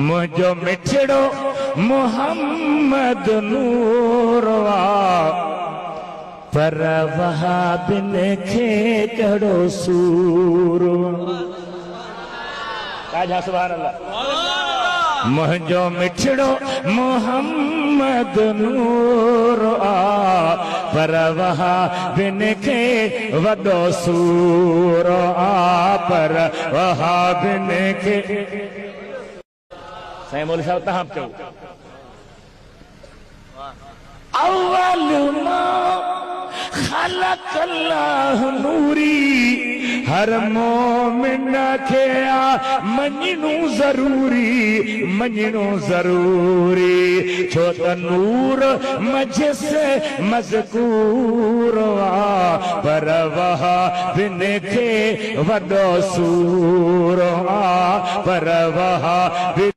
मुझो मिठड़ो मोहम्मद नूरवा पर वहाबिन खे कड़ो सूर। सुभान अल्लाह। मुझो मिठड़ो मोहम्मद नूरवा पर वहाबिन खे वडो सूर पर वहाबिन खे साईं मौलवी साहब तहां चओ अव्वल मां खलक अल्लाह नूरी हर मोमिन खे मञणो ज़रूरी छो त नूर मजस मज़कूर पर वहाबिन खे वॾो सूर पर वहाबिन